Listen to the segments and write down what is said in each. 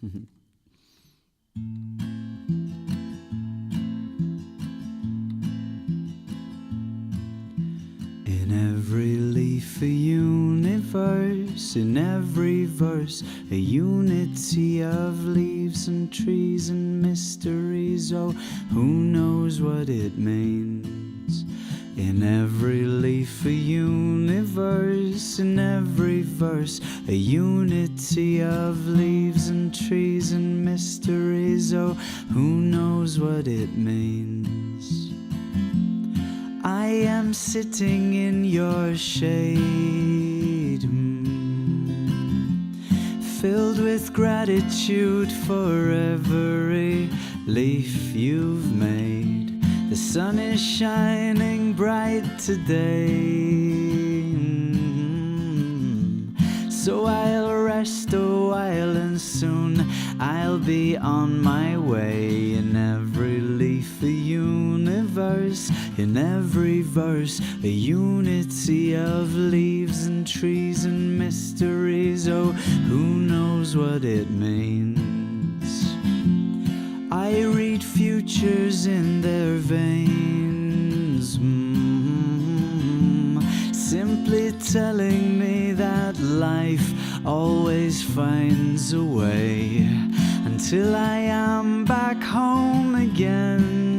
In every leaf a universe, in every verse a unity of leaves and trees and mysteries. Oh, who knows what it means? In every leaf a universe, in every verse a unity of leaves and trees and mysteries. Oh, who knows what it means? I am sitting in your shade, filled with gratitude for every leaf you've made. The sun is shining bright today, so I'll rest a while and soon I'll be on my way. In every leaf a universe, in every verse a unity of leaves and trees and mysteries. Oh, who knows what it means? I read futures in their veins, simply telling me that life always finds a way until I am back home again.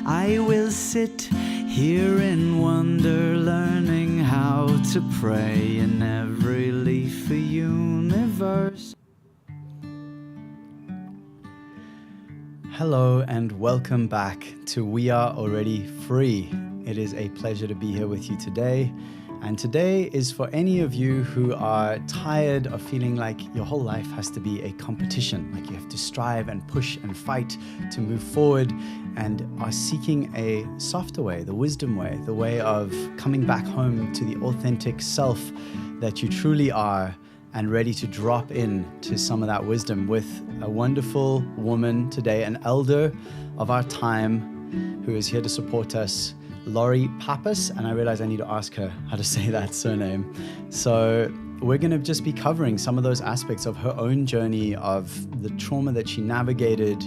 I will sit here in wonder, learning how to pray. In every leaf a universe. Hello and welcome back to We Are Already Free. It is a pleasure to be here with you today. And today is for any of you who are tired of feeling like your whole life has to be a competition, like you have to strive and push and fight to move forward, and are seeking a softer way, the wisdom way, the way of coming back home to the authentic self that you truly are, and ready to drop in to some of that wisdom with a wonderful woman today, an elder of our time who is here to support us, Lori Pappas, and I realize I need to ask her how to say that surname. So we're going to just be covering some of those aspects of her own journey, of the trauma that she navigated,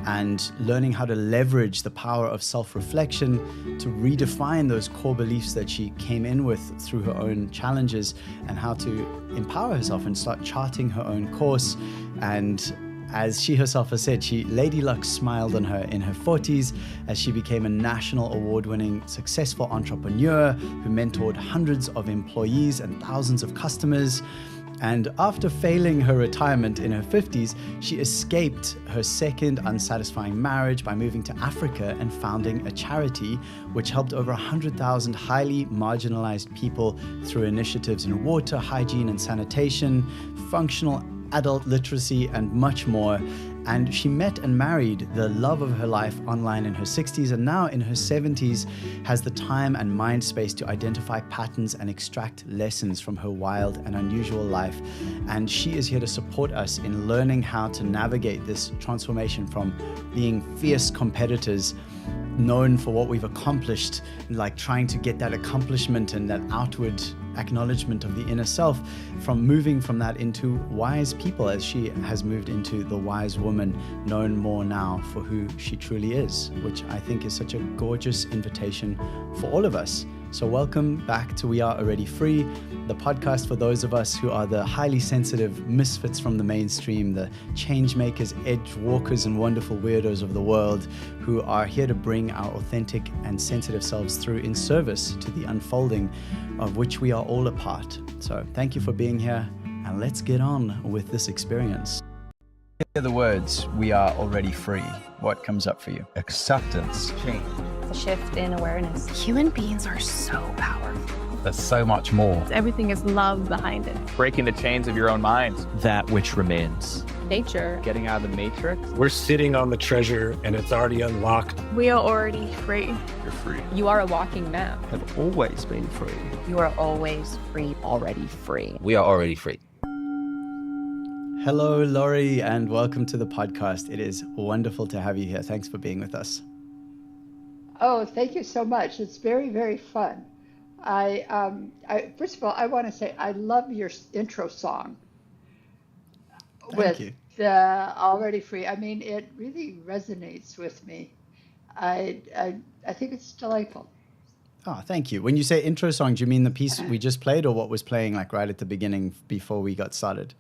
and learning how to leverage the power of self-reflection to redefine those core beliefs that she came in with through her own challenges, and how to empower herself and start charting her own course. And as she herself has said, Lady Luck smiled on her in her 40s as she became a national award-winning successful entrepreneur who mentored hundreds of employees and thousands of customers. And after failing her retirement in her 50s, she escaped her second unsatisfying marriage by moving to Africa and founding a charity which helped over 100,000 highly marginalized people through initiatives in water, hygiene and sanitation, functional adult literacy, and much more. And she met and married the love of her life online in her 60s, and now in her 70s has the time and mind space to identify patterns and extract lessons from her wild and unusual life. And she is here to support us in learning how to navigate this transformation from being fierce competitors, known for what we've accomplished, like trying to get that accomplishment and that outward acknowledgement of the inner self, from moving from that into wise people, as she has moved into the wise woman, known more now for who she truly is, which I think is such a gorgeous invitation for all of us. So welcome back to We Are Already Free, the podcast for those of us who are the highly sensitive misfits from the mainstream, the change makers, edge walkers, and wonderful weirdos of the world, who are here to bring our authentic and sensitive selves through in service to the unfolding of which we are all a part. So thank you for being here, and let's get on with this experience. Hear the words, we are already free. What comes up for you? Acceptance. Change. A shift in awareness. Human beings are so powerful. There's so much more. Everything is love behind it. Breaking the chains of your own mind. That which remains. Nature. Getting out of the matrix. We're sitting on the treasure and it's already unlocked. We are already free. You're free. You are a walking map. Have always been free. You are always free, already free. We are already free. Hello, Lori, and welcome to the podcast. It is wonderful to have you here. Thanks for being with us. Oh, thank you so much. It's very, very fun. First of all, I want to say I love your intro song. Thank with you. the already free. I mean, it really resonates with me. I think it's delightful. Oh, thank you. When you say intro song, do you mean the piece we just played or what was playing like right at the beginning before we got started?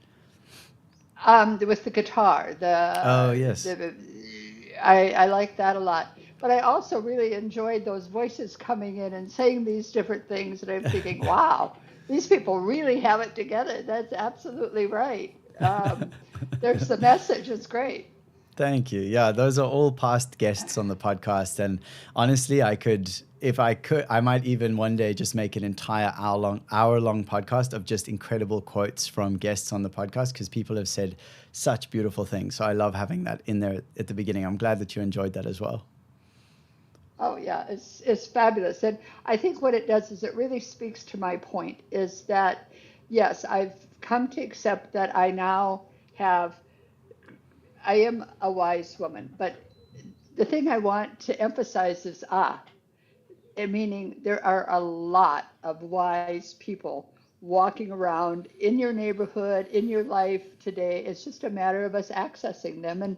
With the guitar, Oh, yes. I like that a lot. But I also really enjoyed those voices coming in and saying these different things, and I'm thinking, wow, these people really have it together. That's absolutely right. There's the message. It's great. Thank you. Yeah, those are all past guests on the podcast. And honestly, if I could, I might even one day just make an entire hour long podcast of just incredible quotes from guests on the podcast because people have said such beautiful things. So I love having that in there at the beginning. I'm glad that you enjoyed that as well. Oh yeah, it's fabulous. And I think what it does is it really speaks to my point is that yes, I've come to accept that I am a wise woman, but the thing I want to emphasize is meaning there are a lot of wise people walking around in your neighborhood, in your life today. It's just a matter of us accessing them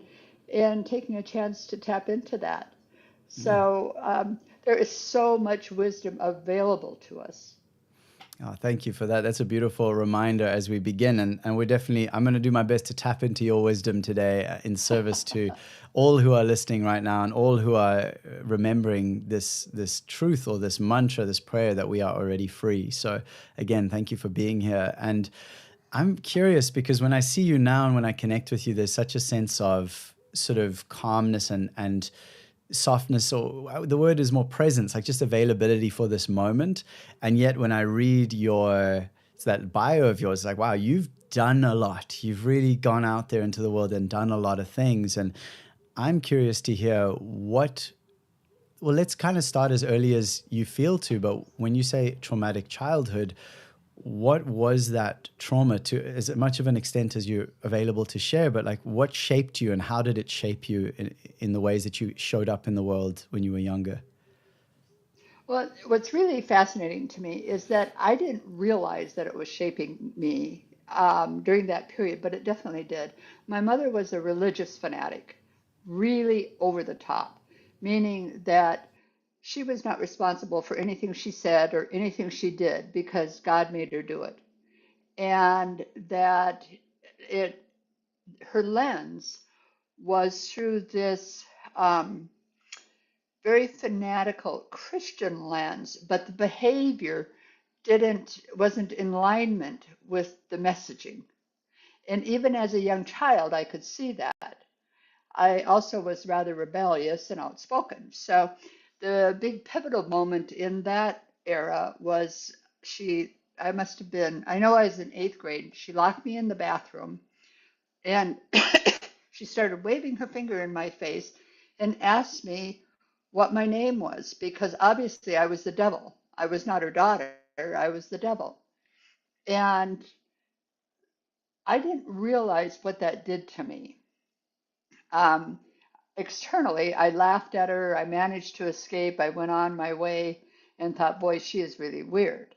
and taking a chance to tap into that. So there is so much wisdom available to us. Oh, thank you for that. That's a beautiful reminder as we begin. And I'm going to do my best to tap into your wisdom today in service to all who are listening right now and all who are remembering this truth or this mantra, this prayer that we are already free. So again, thank you for being here. And I'm curious because when I see you now and when I connect with you, there's such a sense of sort of calmness and softness, or the word is more presence, like just availability for this moment. And yet when I read that bio of yours, like, wow, you've done a lot. You've really gone out there into the world and done a lot of things. And I'm curious to hear let's kind of start as early as you feel to, but when you say traumatic childhood, what was that trauma to as much of an extent as you're available to share, but like what shaped you and how did it shape you in the ways that you showed up in the world when you were younger? Well, what's really fascinating to me is that I didn't realize that it was shaping me during that period, but it definitely did. My mother was a religious fanatic, really over the top, meaning that she was not responsible for anything she said or anything she did because God made her do it. And that it her lens was through this very fanatical Christian lens, but the behavior wasn't in alignment with the messaging. And even as a young child, I could see that. I also was rather rebellious and outspoken. So the big pivotal moment in that era was I must have been, I know I was in eighth grade. She locked me in the bathroom and she started waving her finger in my face and asked me what my name was because obviously I was the devil. I was not her daughter, I was the devil. And I didn't realize what that did to me. Um, Externally, I laughed at her. I managed to escape. I went on my way and thought, boy, she is really weird.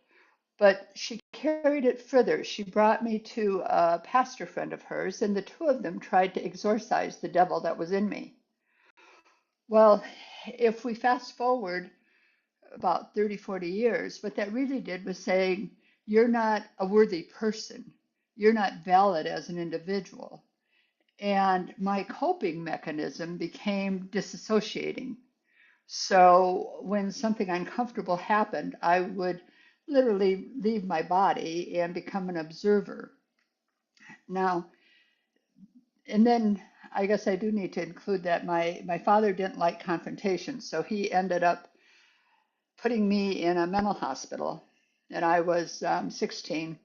But she carried it further. She brought me to a pastor friend of hers, and the two of them tried to exorcise the devil that was in me. Well, if we fast forward about 30, 40 years, what that really did was saying, you're not a worthy person. You're not valid as an individual. And my coping mechanism became disassociating. So when something uncomfortable happened, I would literally leave my body and become an observer. Now, and then I guess I do need to include that my father didn't like confrontation, so he ended up putting me in a mental hospital, and I was 16.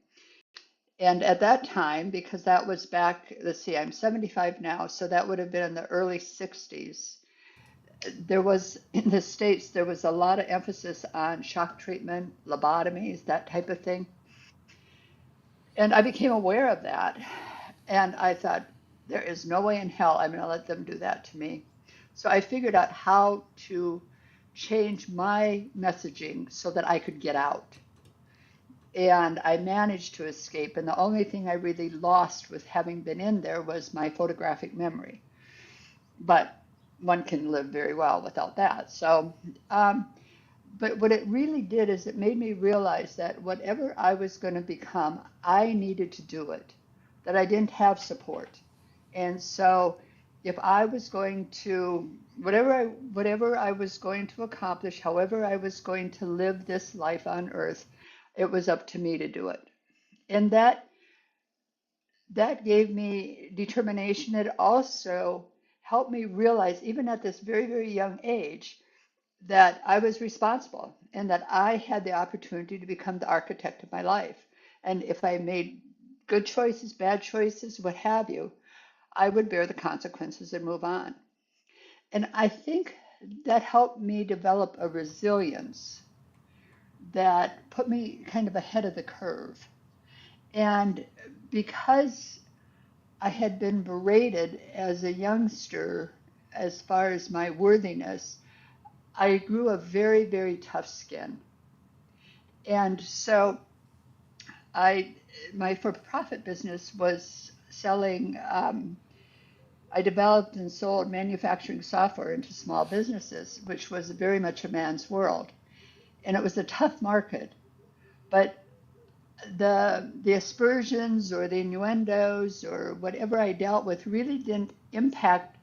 And at that time, because that was back, let's see, I'm 75 now, so that would have been in the early 60s. In the States, there was a lot of emphasis on shock treatment, lobotomies, that type of thing. And I became aware of that. And I thought, there is no way in hell I'm going to let them do that to me. So I figured out how to change my messaging so that I could get out. And I managed to escape. And the only thing I really lost with having been in there was my photographic memory. But one can live very well without that. So, but what it really did is it made me realize that whatever I was going to become, I needed to do it, that I didn't have support. And so if I was going to, whatever I was going to accomplish, however I was going to live this life on earth, it was up to me to do it. And that gave me determination. It also helped me realize, even at this very, very young age, that I was responsible and that I had the opportunity to become the architect of my life. And if I made good choices, bad choices, what have you, I would bear the consequences and move on. And I think that helped me develop a resilience that put me kind of ahead of the curve. And because I had been berated as a youngster as far as my worthiness, I grew a very, very tough skin. And so my for-profit business was selling, I developed and sold manufacturing software into small businesses, which was very much a man's world. And it was a tough market, but the aspersions or the innuendos or whatever I dealt with really didn't impact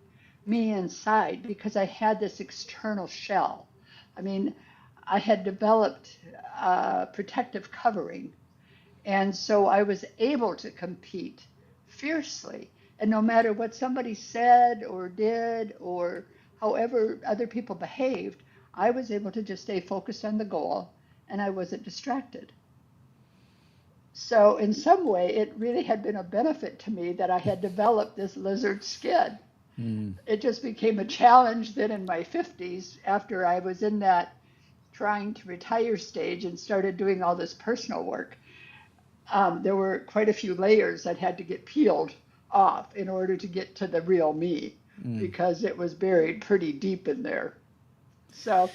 me inside because I had this external shell. I mean, I had developed protective covering, and so I was able to compete fiercely. And no matter what somebody said or did or however other people behaved, I was able to just stay focused on the goal and I wasn't distracted. So in some way, it really had been a benefit to me that I had developed this lizard skin. It just became a challenge then in my 50s after I was in that trying to retire stage and started doing all this personal work. There were quite a few layers that had to get peeled off in order to get to the real me because it was buried pretty deep in there. So,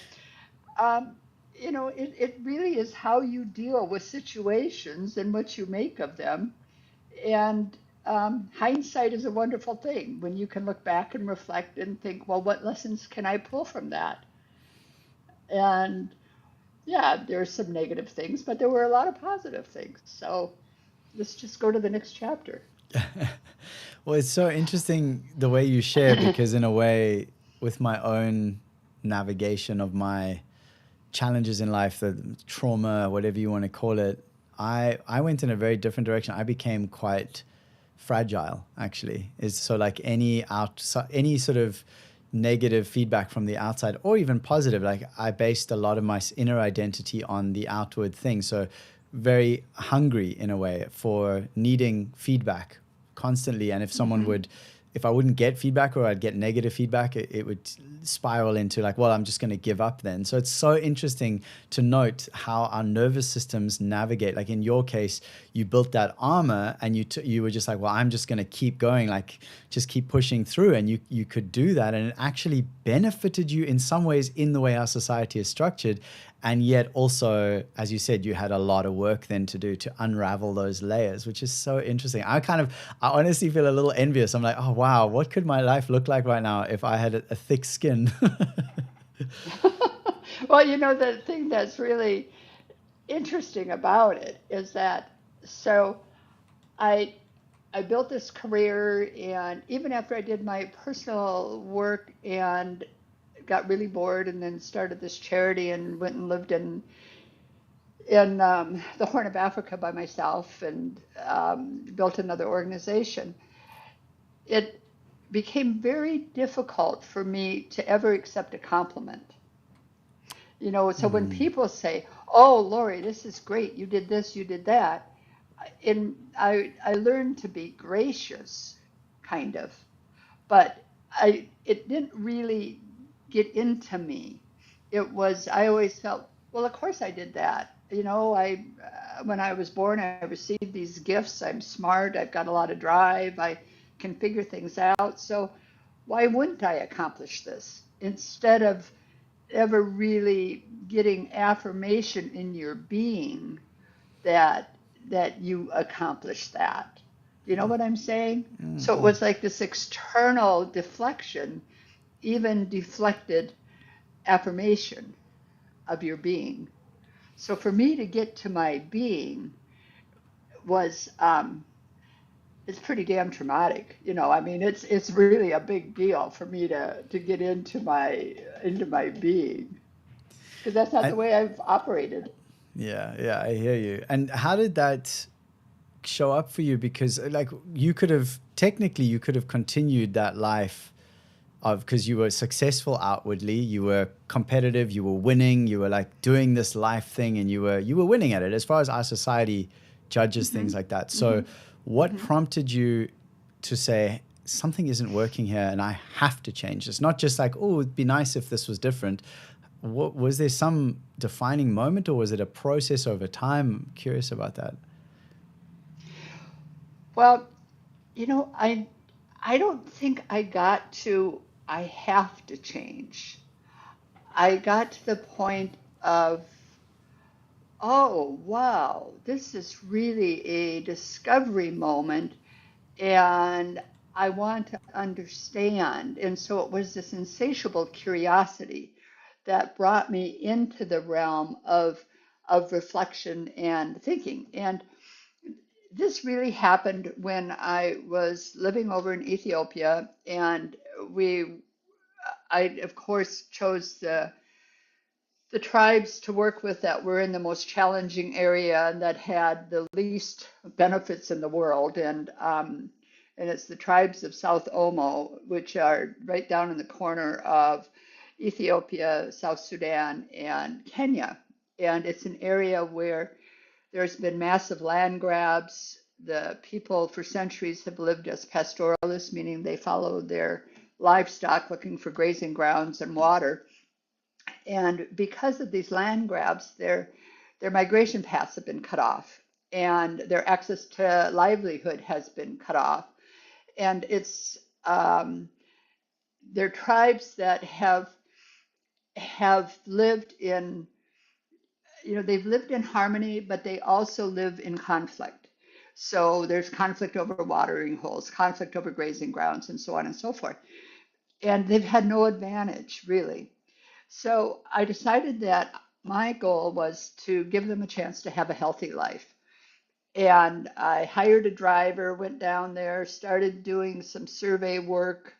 it really is how you deal with situations and what you make of them. And hindsight is a wonderful thing when you can look back and reflect and think, well, what lessons can I pull from that? And yeah, there's some negative things, but there were a lot of positive things. So let's just go to the next chapter. Well, it's so interesting the way you share, because in a way, with my own navigation of my challenges in life, the trauma, whatever you want to call it, I went in a very different direction. I became quite fragile, actually. Is so like any sort of negative feedback from the outside, or even positive, like I based a lot of my inner identity on the outward thing. So very hungry in a way for needing feedback constantly. And if someone would, if I wouldn't get feedback or I'd get negative feedback, it would spiral into like, well, I'm just going to give up then. So it's so interesting to note how our nervous systems navigate. Like in your case, you built that armor and you were just like, well, I'm just going to keep going, like just keep pushing through. And you could do that. And it actually benefited you in some ways in the way our society is structured. And yet also, as you said, you had a lot of work then to do to unravel those layers, which is so interesting. I honestly feel a little envious. I'm like, oh, wow, what could my life look like right now if I had a thick skin? Well, the thing that's really interesting about it is that, so I built this career, and even after I did my personal work and got really bored and then started this charity and went and lived in the Horn of Africa by myself and built another organization. It became very difficult for me to ever accept a compliment. So when people say, oh, Lori, this is great, you did this, you did that, and I learned to be gracious, kind of, but it didn't really get into me. I always felt, well, of course I did that. When I was born, I received these gifts. I'm smart. I've got a lot of drive. I can figure things out. So why wouldn't I accomplish this? Instead of ever really getting affirmation in your being that you accomplished that. You know what I'm saying? So it was like this external deflection, even deflected affirmation of your being. So for me to get to my being was it's pretty damn traumatic. I mean, it's really a big deal for me to get into my being, because that's not the I, way I've operated. yeah, I hear you. And how did that show up for you? Because like technically you could have continued that life of, because you were successful outwardly, you were competitive, you were winning, you were like doing this life thing, and you were winning at it as far as our society judges things like that. So what prompted you to say something isn't working here and I have to change this? Not just like, oh, it'd be nice if this was different. What was there, some defining moment, or was it a process over time? I'm curious about that. Well, I don't think I got to I have to change. I got to the point of, oh, wow, this is really a discovery moment, and I want to understand. And so it was this insatiable curiosity that brought me into the realm of reflection and thinking. And this really happened when I was living over in Ethiopia, and I of course chose the tribes to work with that were in the most challenging area and that had the least benefits in the world. And it's the tribes of South Omo, which are right down in the corner of Ethiopia, South Sudan, and Kenya. And it's an area where there's been massive land grabs. The people for centuries have lived as pastoralists, meaning they follow their livestock looking for grazing grounds and water. And because of these land grabs, their migration paths have been cut off, and their access to livelihood has been cut off. And they're tribes that have lived in, they've lived in harmony, but they also live in conflict. So there's conflict over watering holes, conflict over grazing grounds, and so on and so forth. And they've had no advantage, really. So I decided that my goal was to give them a chance to have a healthy life. And I hired a driver, went down there, started doing some survey work,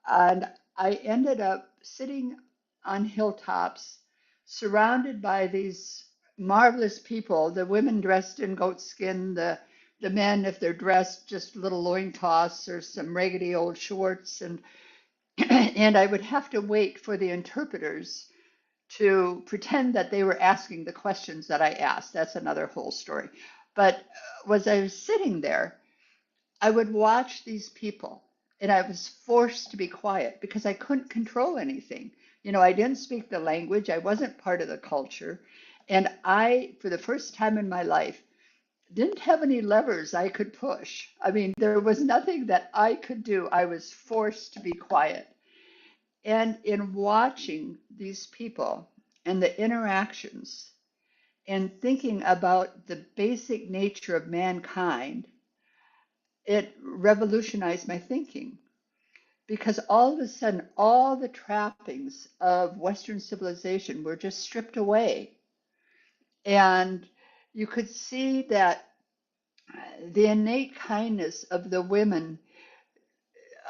and I ended up sitting on hilltops surrounded by these marvelous people, the women dressed in goat skin, the men, if they're dressed, just little loincloths or some raggedy old shorts. And, and I would have to wait for the interpreters to pretend that they were asking the questions that I asked. That's another whole story. But as I was sitting there, I would watch these people, and I was forced to be quiet because I couldn't control anything. I didn't speak the language, I wasn't part of the culture. And I, for the first time in my life, didn't have any levers I could push. I mean, there was nothing that I could do. I was forced to be quiet. And in watching these people and the interactions and thinking about the basic nature of mankind, it revolutionized my thinking, because all of a sudden, all the trappings of Western civilization were just stripped away. And you could see that the innate kindness of the women,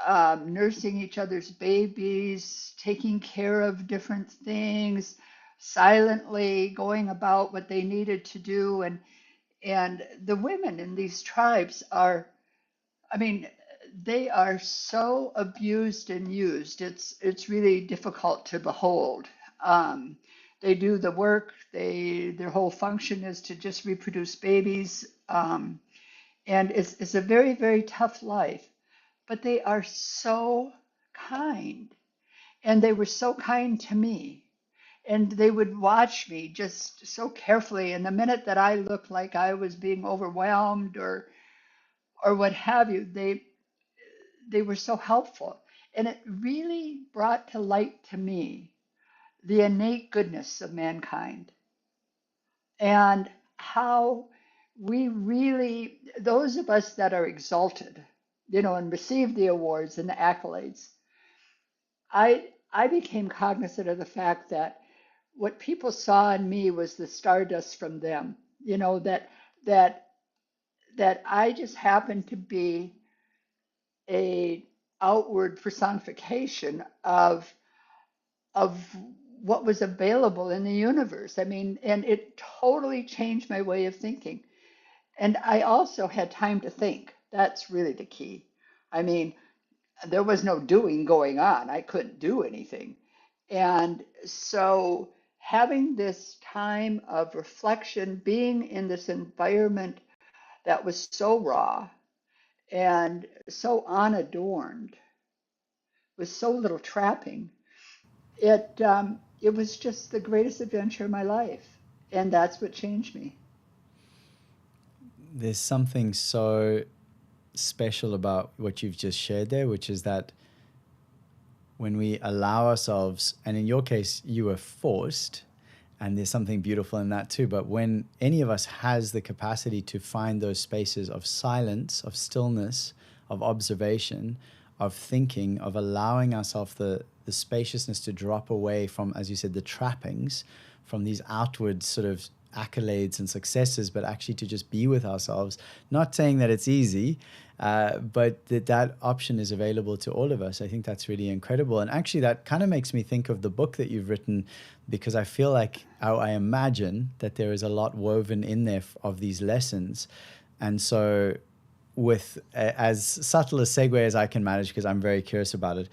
nursing each other's babies, taking care of different things, silently going about what they needed to do. And the women in these tribes are, I mean, they are so abused and used. It's really difficult to behold. They do the work. Their whole function is to just reproduce babies, and it's a very, very tough life. But they are so kind, and they were so kind to me. And they would watch me just so carefully. And the minute that I looked like I was being overwhelmed or what have you, they were so helpful. And it really brought to light to me the innate goodness of mankind, and how we really, those of us that are exalted, and receive the awards and the accolades, I became cognizant of the fact that what people saw in me was the stardust from them. That that I just happened to be a outward personification of what was available in the universe. I mean, and it totally changed my way of thinking. And I also had time to think. That's really the key. I mean, there was no doing going on. I couldn't do anything. And so having this time of reflection, being in this environment that was so raw and so unadorned, with so little trapping, it was just the greatest adventure of my life. And that's what changed me. There's something so special about what you've just shared there, which is that when we allow ourselves, and in your case, you were forced, and there's something beautiful in that too, but when any of us has the capacity to find those spaces of silence, of stillness, of observation, of thinking, of allowing ourselves the spaciousness to drop away from, as you said, the trappings, from these outward sort of accolades and successes, but actually to just be with ourselves. Not saying that it's easy, but that option is available to all of us. I think that's really incredible. And actually that kind of makes me think of the book that you've written, because I feel like I imagine that there is a lot woven in there of these lessons. And so with as subtle a segue as I can manage, because I'm very curious about it,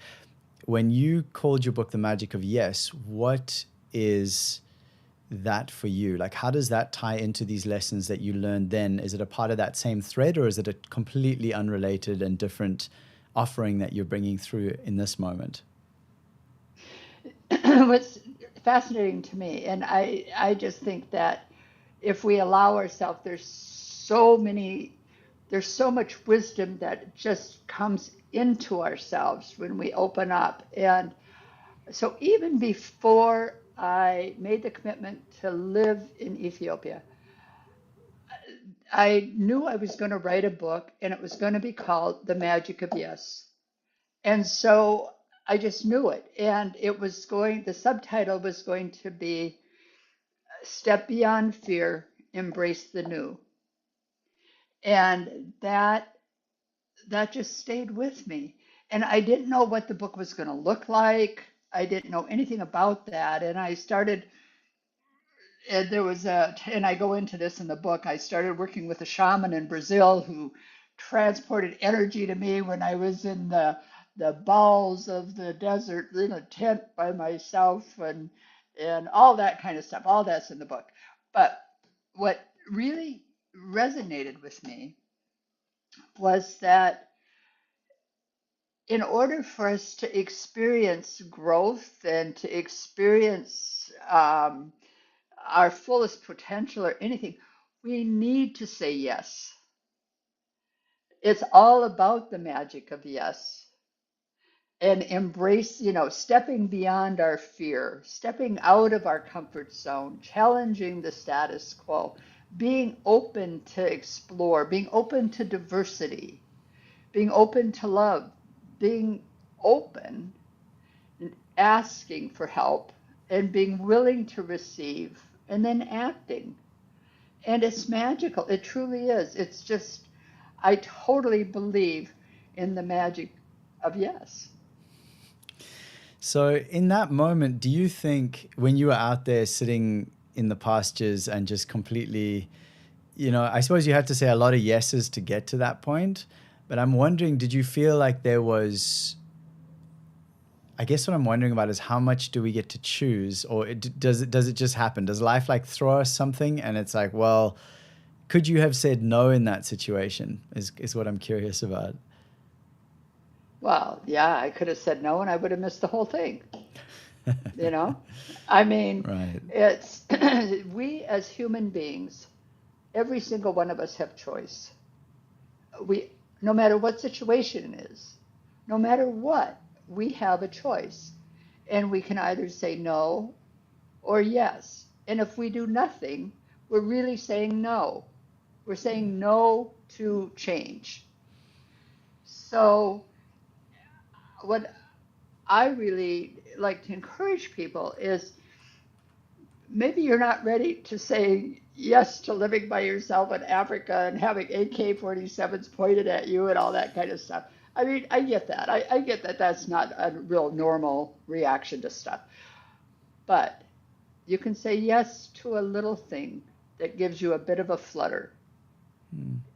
when you called your book The Magic of Yes, what is that for you? Like, how does that tie into these lessons that you learned then? Is it a part of that same thread, or is it a completely unrelated and different offering that you're bringing through in this moment? What's fascinating to me, and I just think that if we allow ourselves, there's so much wisdom that just comes into ourselves when we open up. And so even before I made the commitment to live in Ethiopia, I knew I was going to write a book, and it was going to be called The Magic of Yes. And so I just knew it. And the subtitle was going to be Step Beyond Fear, Embrace the New. And that just stayed with me. And I didn't know what the book was going to look like. I didn't know anything about that. And I started, and I go into this in the book, I started working with a shaman in Brazil who transported energy to me when I was in the bowels of the desert in a tent by myself, and all that kind of stuff. All that's in the book. But what really resonated with me was that in order for us to experience growth and to experience our fullest potential or anything, we need to say yes. It's all about the magic of yes. And embrace, stepping beyond our fear, stepping out of our comfort zone, challenging the status quo, being open to explore, being open to diversity, being open to love, being open and asking for help, and being willing to receive, and then acting. And it's magical. It truly is. It's just, I totally believe in the magic of yes. So in that moment, do you think when you were out there sitting in the pastures and just completely, I suppose you had to say a lot of yeses to get to that point, but I'm wondering, did you feel like there was, I guess what I'm wondering about is how much do we get to choose, or does it just happen? Does life like throw us something and it's like, well, could you have said no in that situation is what I'm curious about. Well, yeah, I could have said no and I would have missed the whole thing. I mean, Right. it's we as human beings, every single one of us have choice. No matter what situation it is, no matter what, we have a choice. And we can either say no or yes. And if we do nothing, we're really saying no. We're saying no to change. So what I really like to encourage people is maybe you're not ready to say yes to living by yourself in Africa and having AK-47s pointed at you and all that kind of stuff. I mean, I get that. I get that that's not a real normal reaction to stuff. But you can say yes to a little thing that gives you a bit of a flutter.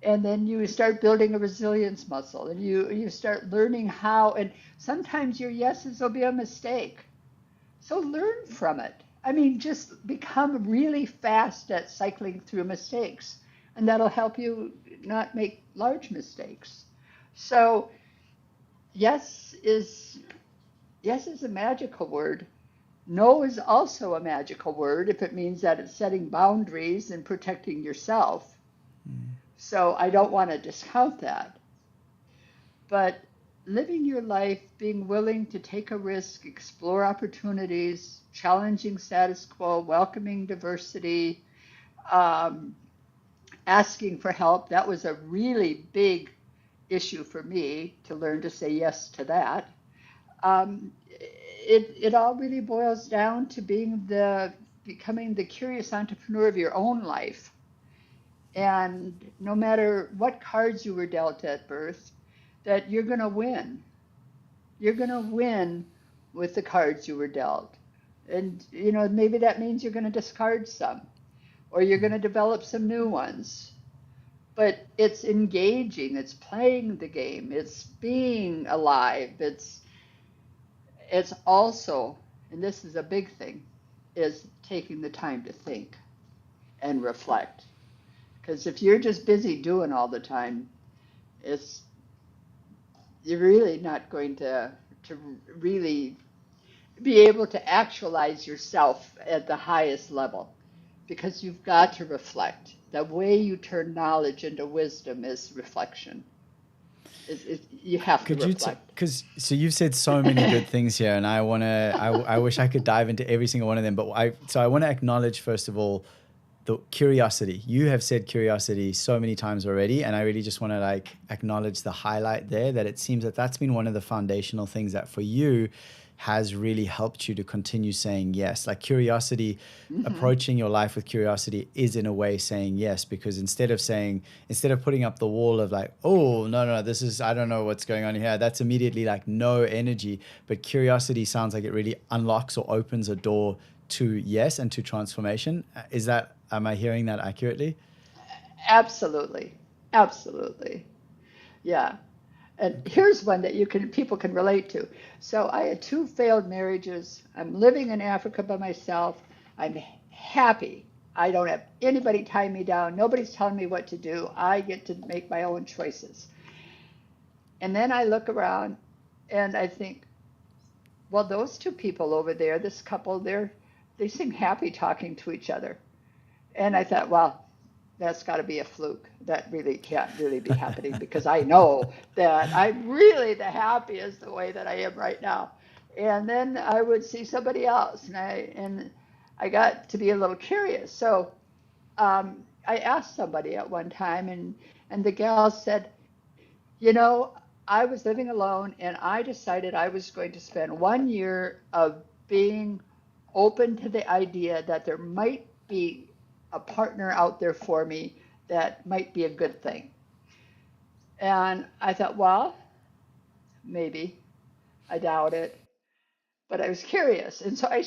And then you start building a resilience muscle and you start learning how, and sometimes your yeses will be a mistake. So learn from it. I mean, just become really fast at cycling through mistakes, and that'll help you not make large mistakes. So yes is a magical word. No is also a magical word if it means that it's setting boundaries and protecting yourself. So I don't want to discount that. But living your life, being willing to take a risk, explore opportunities, challenging status quo, welcoming diversity, asking for help, that was a really big issue for me to learn to say yes to that. It all really boils down to becoming the curious entrepreneur of your own life. And no matter what cards you were dealt at birth, that you're going to win. You're going to win with the cards you were dealt. And, maybe that means you're going to discard some, or you're going to develop some new ones. But it's engaging, it's playing the game, it's being alive, it's also, and this is a big thing, is taking the time to think and reflect. Because if you're just busy doing all the time, you're really not going to really be able to actualize yourself at the highest level, because you've got to reflect. The way you turn knowledge into wisdom is reflection. You have to reflect. So you've said so many good things here, and I wish I could dive into every single one of them. But I want to acknowledge, first of all, the curiosity. You have said curiosity so many times already, and I really just want to acknowledge the highlight there, that it seems that that's been one of the foundational things that for you has really helped you to continue saying yes. Like curiosity, approaching your life with curiosity is in a way saying yes, because instead of putting up the wall of oh, no, this is, I don't know what's going on here, that's immediately no energy. But curiosity sounds like it really unlocks or opens a door to yes and to transformation. Am I hearing that accurately? Absolutely. Absolutely. Yeah. And here's one that people can relate to. So I had 2 failed marriages. I'm living in Africa by myself. I'm happy. I don't have anybody tying me down. Nobody's telling me what to do. I get to make my own choices. And then I look around and I think, well, those 2 people over there, this couple, they seem happy talking to each other. And I thought, well, that's got to be a fluke. That really can't really be happening, because I know that I'm really the happiest the way that I am right now. And then I would see somebody else, and I got to be a little curious. So I asked somebody at one time, and the gal said, I was living alone, and I decided I was going to spend 1 year of being open to the idea that there might be a partner out there for me that might be a good thing. And I thought, well, maybe. I doubt it. But I was curious. And so I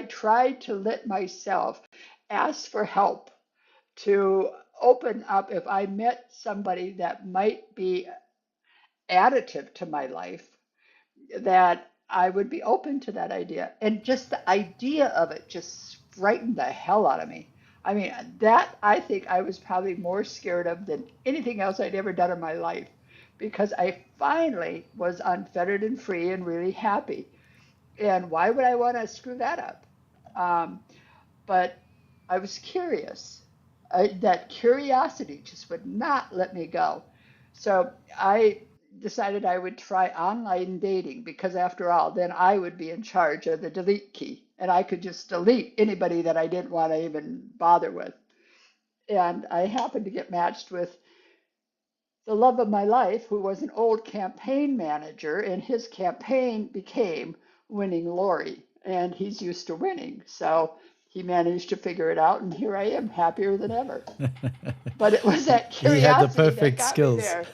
tried to let myself ask for help, to open up if I met somebody that might be additive to my life, that I would be open to that idea. And just the idea of it just frightened the hell out of me. I mean, that I think I was probably more scared of than anything else I'd ever done in my life, because I finally was unfettered and free and really happy. And why would I want to screw that up? But I was curious. That curiosity just would not let me go. So I decided I would try online dating, because after all, then I would be in charge of the delete key, and I could just delete anybody that I didn't want to even bother with. And I happened to get matched with the love of my life, who was an old campaign manager, and his campaign became winning Lori, and he's used to winning. So he managed to figure it out, and here I am, happier than ever. But it was that He had the curiosity that perfect got skills. me there.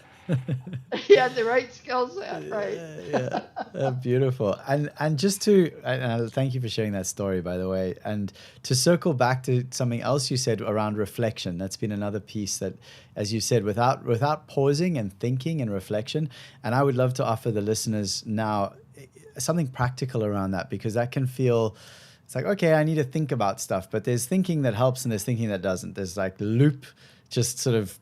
He had the right skill set, right? Yeah, beautiful. And just to thank you for sharing that story, by the way. And to circle back to something else you said around reflection, that's been another piece that, as you said, without pausing and thinking and reflection. And I would love to offer the listeners now something practical around that, because that can feel, it's like, okay, I need to think about stuff, but there's thinking that helps and there's thinking that doesn't. There's like loop, just sort of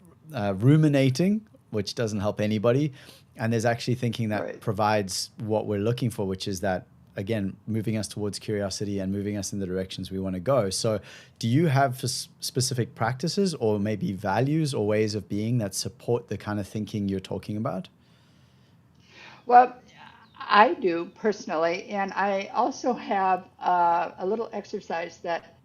ruminating, which doesn't help anybody. And there's actually thinking that Right. provides what we're looking for, which is that, again, moving us towards curiosity and moving us in the directions we want to go. So do you have specific practices or maybe values or ways of being that support the kind of thinking you're talking about? Well, I do personally, and I also have a little exercise that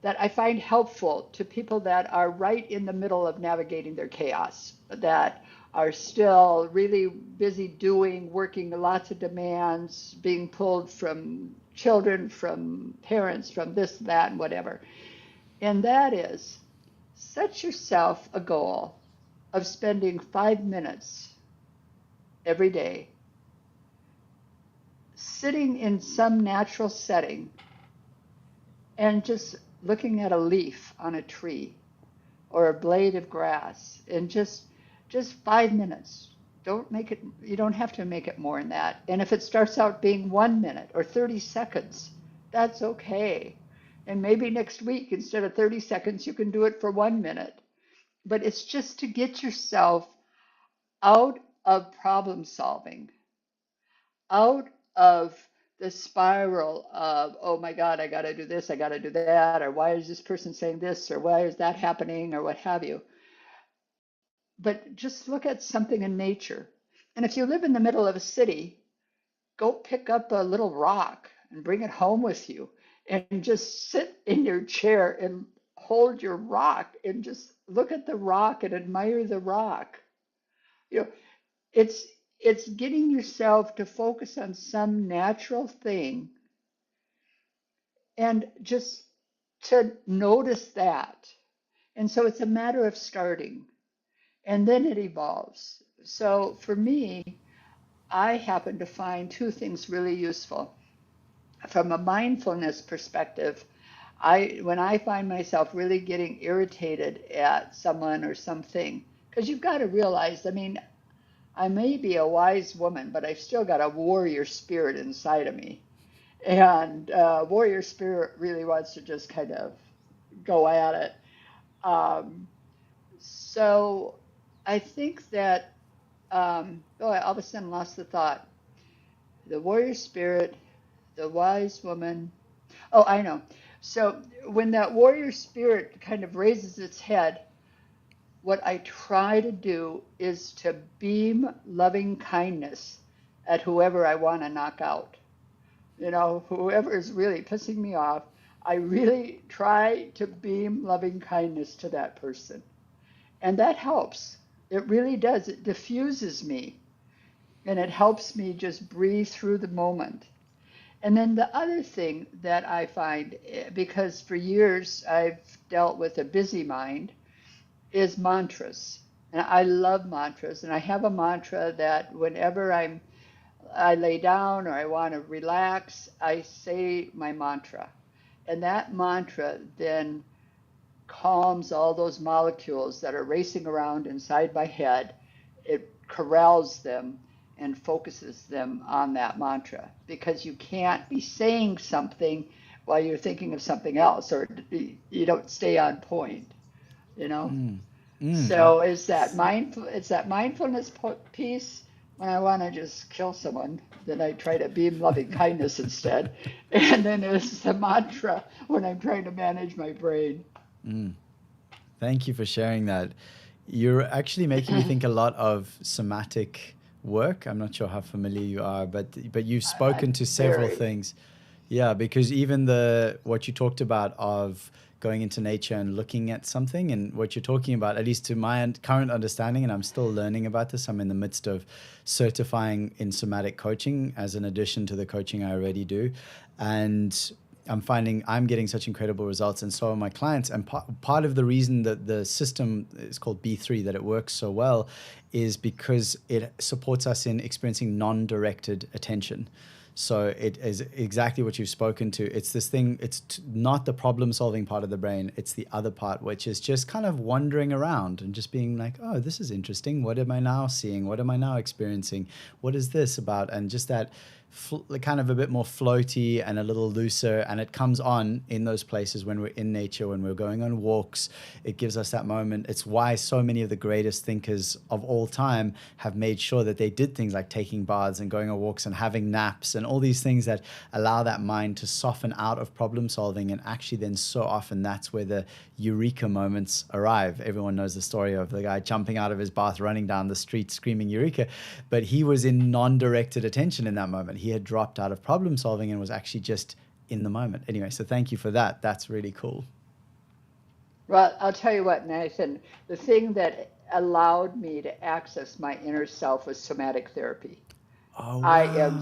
I find helpful to people that are right in the middle of navigating their chaos, that are still really busy doing, working lots of demands, being pulled from children, from parents, from this, that, and whatever. And that is, set yourself a goal of spending 5 minutes every day sitting in some natural setting and just looking at a leaf on a tree or a blade of grass, and just 5 minutes. Don't make it, you don't have to make it more than that. And if it starts out being 1 minute or 30 seconds, that's okay. And maybe next week, instead of 30 seconds, you can do it for 1 minute. But it's just to get yourself out of problem solving, out of the spiral of, oh my God, I got to do this, I got to do that, or why is this person saying this, or why is that happening, or what have you. But just look at something in nature. And if you live in the middle of a city, go pick up a little rock and bring it home with you and just sit in your chair and hold your rock and just look at the rock and admire the rock. You know, it's getting yourself to focus on some natural thing and just to notice that. And so it's a matter of starting, and then it evolves. So for me, I happen to find two things really useful. From a mindfulness perspective, when I find myself really getting irritated at someone or something, because you've got to realize, I mean, I may be a wise woman, but I've still got a warrior spirit inside of me. And warrior spirit really wants to just kind of go at it. Um, so I think that, I all of a sudden lost the thought. The warrior spirit, the wise woman. Oh, I know. So when that warrior spirit kind of raises its head, what I try to do is to beam loving kindness at whoever I want to knock out. You know, whoever is really pissing me off, I really try to beam loving kindness to that person. And that helps. It really does. It diffuses me and it helps me just breathe through the moment. And then the other thing that I find, because for years I've dealt with a busy mind, is mantras. And I love mantras. And I have a mantra that whenever I lay down or I want to relax, I say my mantra. And that mantra then calms all those molecules that are racing around inside my head. It corrals them and focuses them on that mantra, because you can't be saying something while you're thinking of something else, or you don't stay on point, you know? So it's that mindfulness piece. When I want to just kill someone, then I try to beam loving kindness instead. And then there's the mantra when I'm trying to manage my brain. Thank you for sharing that. You're actually making me think a lot of somatic work. I'm not sure how familiar you are, but you've spoken to several things. Yeah, because even what you talked about of going into nature and looking at something. And what you're talking about, at least to my current understanding, and I'm still learning about this, I'm in the midst of certifying in somatic coaching as an addition to the coaching I already do. And I'm finding I'm getting such incredible results, and so are my clients. And part of the reason that the system is called B3, that it works so well, is because it supports us in experiencing non-directed attention. So it is exactly what you've spoken to. It's this thing, it's not the problem-solving part of the brain, it's the other part, which is just kind of wandering around and just being like, oh, this is interesting. What am I now seeing? What am I now experiencing? What is this about? And just that kind of a bit more floaty and a little looser, and it comes on in those places when we're in nature, when we're going on walks. It gives us that moment. It's why so many of the greatest thinkers of all time have made sure that they did things like taking baths and going on walks and having naps and all these things that allow that mind to soften out of problem solving. And actually then so often that's where the eureka moments arrive. Everyone knows the story of the guy jumping out of his bath, running down the street screaming eureka, but he was in non-directed attention in that moment. He had dropped out of problem solving and was actually just in the moment. Anyway, so thank you for that. That's really cool. Well, I'll tell you what, Nathan, the thing that allowed me to access my inner self was somatic therapy. Oh, wow. I am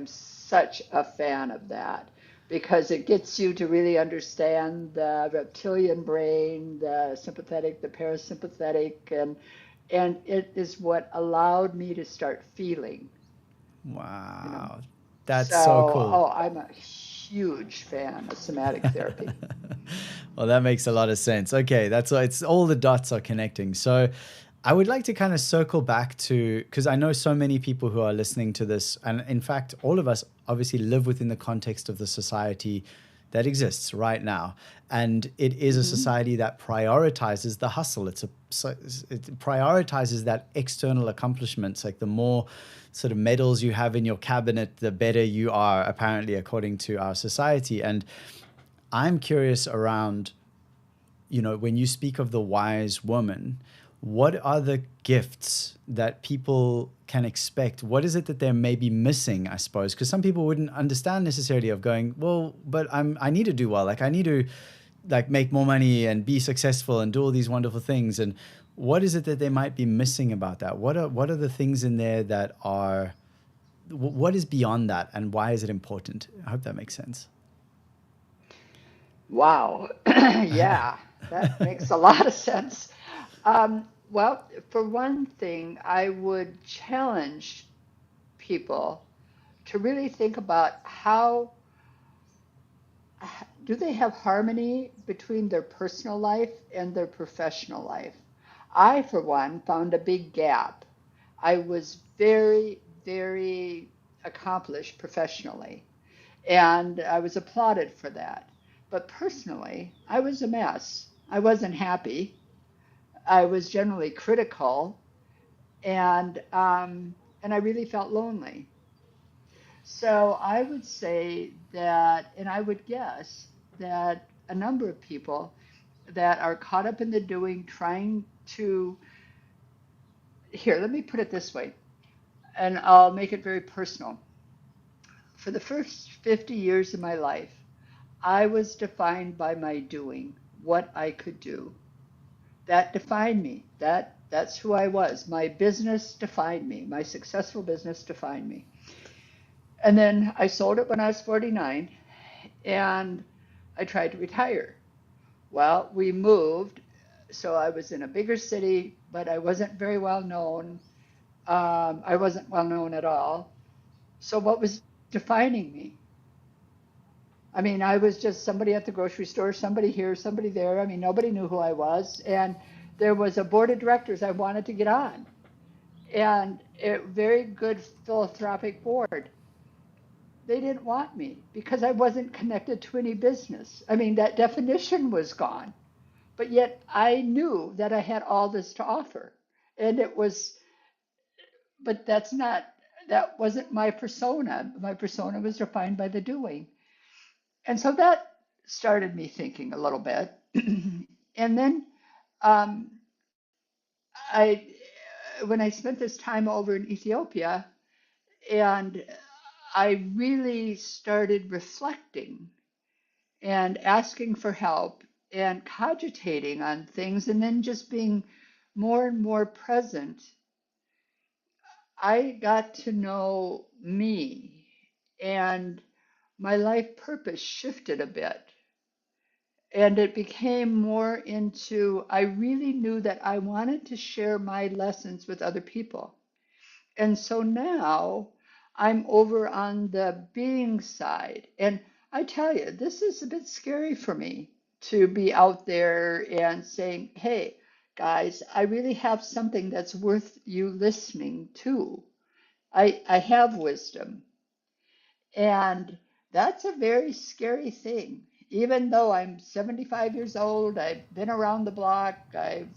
such a fan of that because it gets you to really understand the reptilian brain, the sympathetic, the parasympathetic, and it is what allowed me to start feeling. Wow. You know? That's so cool. Oh, I'm a huge fan of somatic therapy. Well, that makes a lot of sense. Okay, that's it's all the dots are connecting. So I would like to kind of circle back to, because I know so many people who are listening to this, and in fact, all of us obviously live within the context of the society that exists right now. And it is a society that prioritizes the hustle. It prioritizes that external accomplishments, like the more sort of medals you have in your cabinet, the better you are, apparently, according to our society. And I'm curious around, you know, when you speak of the wise woman, what are the gifts that people can expect? What is it that they're maybe missing, I suppose? Because some people wouldn't understand necessarily of going, well, but I need to do well. Like I need to like make more money and be successful and do all these wonderful things. And what is it that they might be missing about that? What are the things in there that are, what is beyond that and why is it important? I hope that makes sense. Wow. Yeah, that makes a lot of sense. Well, for one thing, I would challenge people to really think about how do they have harmony between their personal life and their professional life. I, for one, found a big gap. I was very, very accomplished professionally, and I was applauded for that. But personally, I was a mess. I wasn't happy. I was generally critical, and I really felt lonely. So I would say that, and I would guess that a number of people that are caught up in the doing, trying to, here, let me put it this way, and I'll make it very personal. For the first 50 years of my life, I was defined by my doing, what I could do. That defined me. That's who I was. My business defined me. My successful business defined me. And then I sold it when I was 49, and I tried to retire. Well, we moved, so I was in a bigger city, but I wasn't very well known. I wasn't well known at all. So what was defining me? I mean, I was just somebody at the grocery store, somebody here, somebody there. I mean, nobody knew who I was. And there was a board of directors I wanted to get on, and a very good philanthropic board. They didn't want me because I wasn't connected to any business. I mean, that definition was gone. But yet I knew that I had all this to offer. And it was, but that wasn't my persona. My persona was defined by the doing. And so that started me thinking a little bit. And then um, I, when I spent this time over in Ethiopia, and I really started reflecting, and asking for help and cogitating on things and then just being more and more present, I got to know me, and my life purpose shifted a bit. And it became more into, I really knew that I wanted to share my lessons with other people. And so now I'm over on the being side. And I tell you, this is a bit scary for me to be out there and saying, hey, guys, I really have something that's worth you listening to. I have wisdom. And that's a very scary thing. Even though I'm 75 years old, I've been around the block, I've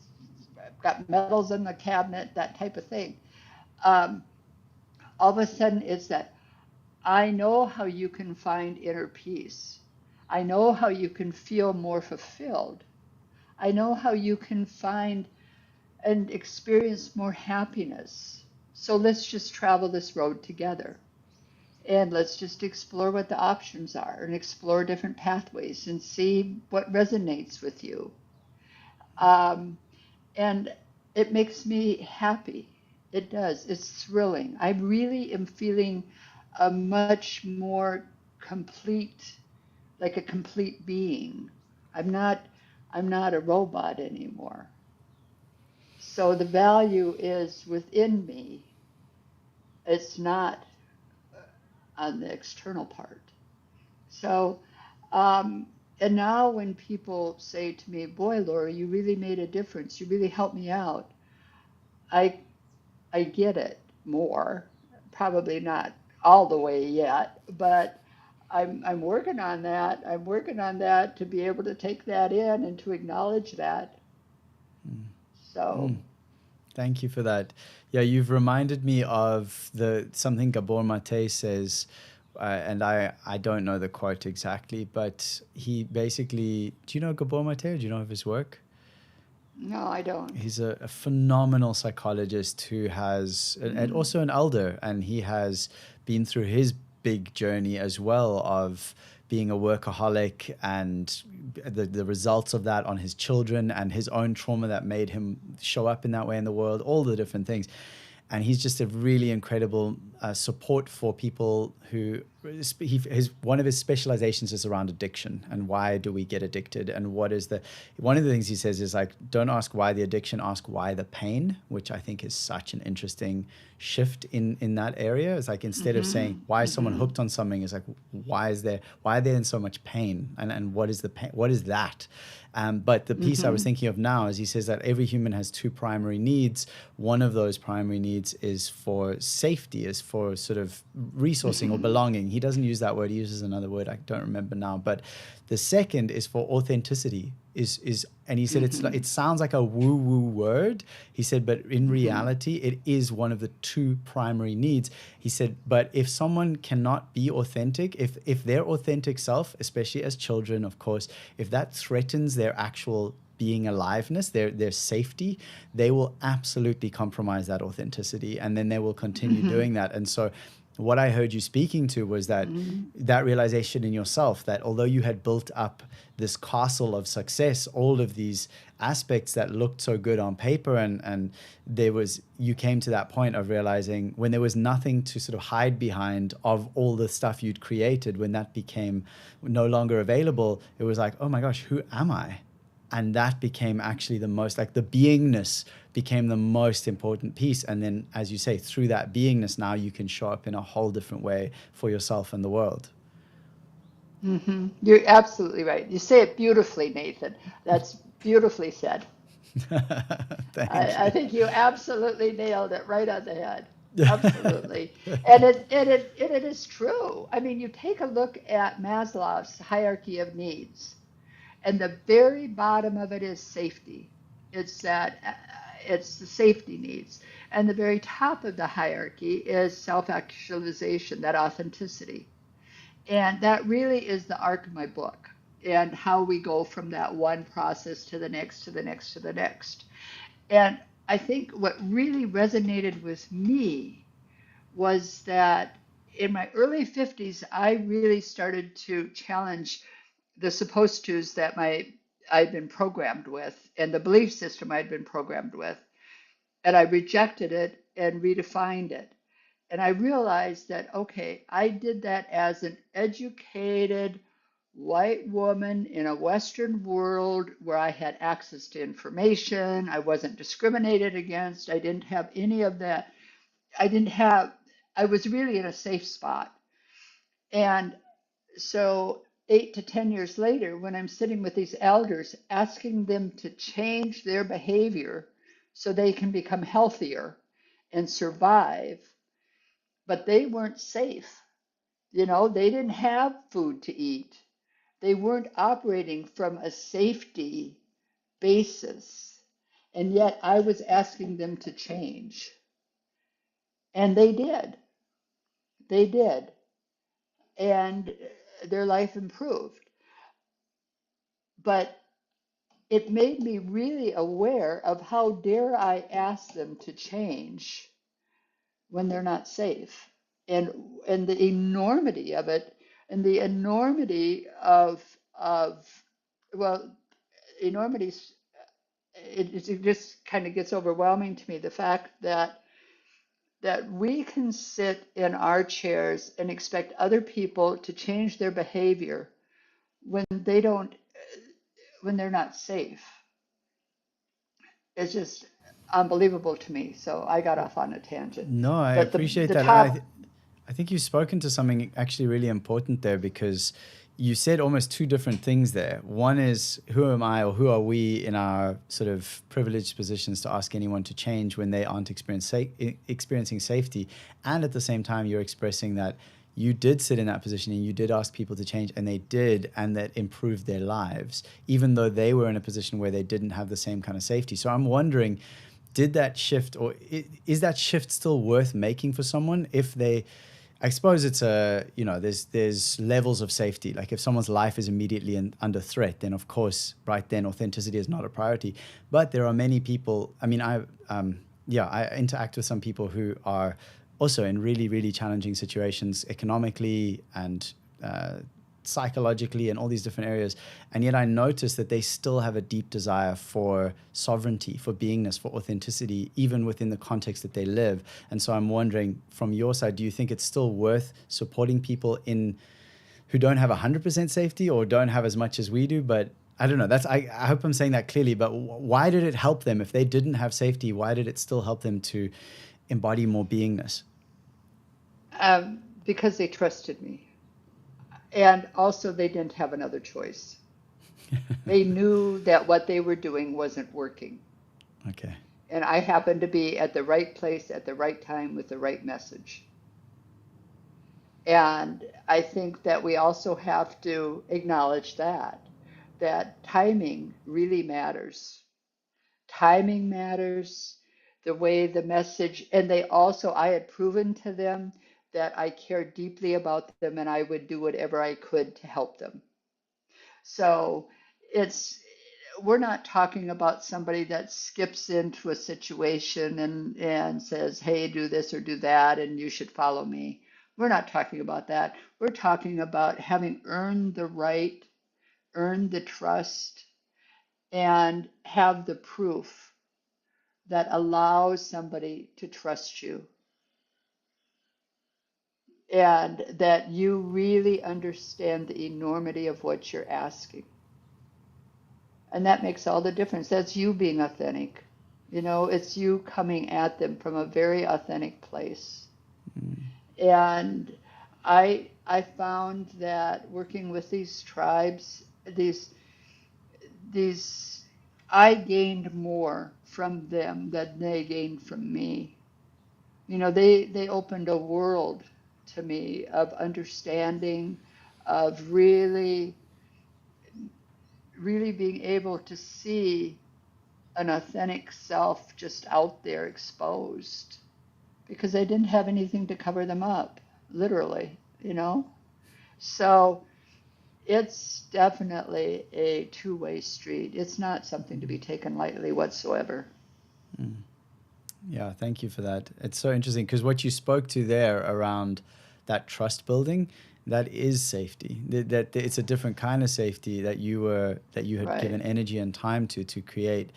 got medals in the cabinet, that type of thing. Um, all of a sudden, it's that I know how you can find inner peace. I know how you can feel more fulfilled. I know how you can find and experience more happiness. So let's just travel this road together. And let's just explore what the options are and explore different pathways and see what resonates with you. Um, and it makes me happy. It does. It's thrilling. I really am feeling a much more complete, like a complete being. I'm not, I'm not a robot anymore. So the value is within me. It's not on the external part. So, and now when people say to me, boy, Lori, you really made a difference. You really helped me out. I, I get it more. Probably not all the way yet, but I'm working on that. I'm working on that to be able to take that in and to acknowledge that. So, Thank you for that. Yeah, you've reminded me of something Gabor Mate says, and I don't know the quote exactly, but he basically, do you know Gabor Mate? Do you know of his work? no, I don't. He's a phenomenal psychologist who has, and also an elder, and he has been through his big journey as well of being a workaholic and the results of that on his children and his own trauma that made him show up in that way in the world, all the different things. And he's just a really incredible support for people who one of his specializations is around addiction and why do we get addicted and what is one of the things he says is like, don't ask why the addiction, ask why the pain, which I think is such an interesting shift in that area. It's like, instead of saying why is someone hooked on something, it's like, why are they in so much pain and what is the pain, what is that? But the piece I was thinking of now is he says that every human has two primary needs. One of those primary needs is for safety, is for sort of resourcing or belonging. He doesn't use that word, he uses another word, I don't remember now. But the second is for authenticity. And he said it sounds like a woo-woo word. He said, but in reality, it is one of the two primary needs. He said, but if someone cannot be authentic, if their authentic self, especially as children, of course, if that threatens their actual being aliveness, their safety, they will absolutely compromise that authenticity, and then they will continue doing that. And so what I heard you speaking to was that that realization in yourself, that although you had built up this castle of success, all of these aspects that looked so good on paper, and you came to that point of realizing when there was nothing to sort of hide behind of all the stuff you'd created, when that became no longer available, it was like, oh my gosh, who am I? And that became actually the most, like the beingness became the most important piece. And then, as you say, through that beingness, now you can show up in a whole different way for yourself and the world. You're absolutely right. You say it beautifully, Nathan. That's beautifully said. I think you absolutely nailed it right on the head. Absolutely. And it is true. I mean, you take a look at Maslow's hierarchy of needs, and the very bottom of it is safety. It's the safety needs. And the very top of the hierarchy is self-actualization, that authenticity. And that really is the arc of my book, and how we go from that one process to the next, to the next, to the next. And I think what really resonated with me was that in my early 50s, I really started to challenge the supposed tos that I'd been programmed with and the belief system I'd been programmed with. And I rejected it and redefined it. And I realized that, okay, I did that as an educated white woman in a Western world where I had access to information. I wasn't discriminated against. I didn't have any of that. I was really in a safe spot. And so 8 to 10 years later, when I'm sitting with these elders, asking them to change their behavior so they can become healthier and survive, but they weren't safe. They didn't have food to eat. They weren't operating from a safety basis. And yet I was asking them to change. And they did. They did. And their life improved. But it made me really aware of how dare I ask them to change when they're not safe, and the enormity of it, and the enormity of well, enormities. It just kind of gets overwhelming to me, the fact that we can sit in our chairs and expect other people to change their behavior when they don't, when they're not safe. It's just unbelievable to me. So I got off on a tangent. No, I But appreciate the that. top, I think you've spoken to something actually really important there, because you said almost two different things there. One is, who am I, or who are we in our sort of privileged positions to ask anyone to change when they aren't experiencing safety? And at the same time, you're expressing that you did sit in that position and you did ask people to change, and they did, and that improved their lives, even though they were in a position where they didn't have the same kind of safety. So I'm wondering, did that shift, or is that shift still worth making for someone if they, I suppose it's there's levels of safety. Like if someone's life is immediately under threat, then of course, right then, authenticity is not a priority. But there are many people, I mean, I interact with some people who are also in really, really challenging situations economically and psychologically and all these different areas. And yet I notice that they still have a deep desire for sovereignty, for beingness, for authenticity, even within the context that they live. And so I'm wondering, from your side, do you think it's still worth supporting people who don't have 100% safety or don't have as much as we do? But I don't know. I hope I'm saying that clearly. But why did it help them if they didn't have safety? Why did it still help them to embody more beingness? because they trusted me. And also, they didn't have another choice. They knew that what they were doing wasn't working. Okay. And I happened to be at the right place at the right time with the right message. And I think that we also have to acknowledge that timing really matters. Timing matters, the way the message, and I had proven to them that I cared deeply about them and I would do whatever I could to help them. So we're not talking about somebody that skips into a situation and says, hey, do this or do that, and you should follow me. We're not talking about that. We're talking about having earned the right, earned the trust, and have the proof that allows somebody to trust you, and that you really understand the enormity of what you're asking. And that makes all the difference. That's you being authentic. It's you coming at them from a very authentic place. And I found that working with these tribes, I gained more from them than they gained from me. They opened a world to me of understanding, of really, really being able to see an authentic self just out there exposed, because they didn't have anything to cover them up, literally. So it's definitely a two-way street. It's not something to be taken lightly whatsoever. Yeah, thank you for that. It's so interesting because what you spoke to there around that trust building, that is safety. That it's a different kind of safety that you had Right. given energy and time to create,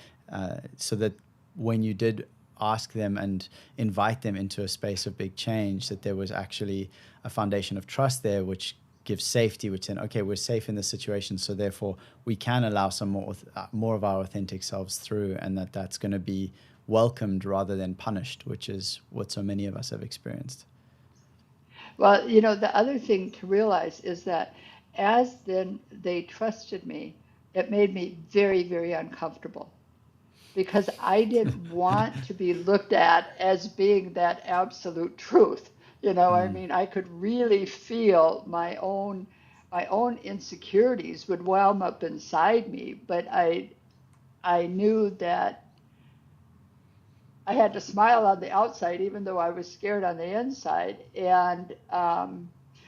so that when you did ask them and invite them into a space of big change, that there was actually a foundation of trust there, which gives safety, which then, okay, we're safe in this situation, so therefore we can allow some more of our authentic selves through, and that's going to be welcomed rather than punished, which is what so many of us have experienced. Well, the other thing to realize is that as then they trusted me, it made me very, very uncomfortable because I didn't want to be looked at as being that absolute truth. I mean, I could really feel my own insecurities would whelm up inside me, but I knew that I had to smile on the outside, even though I was scared on the inside. And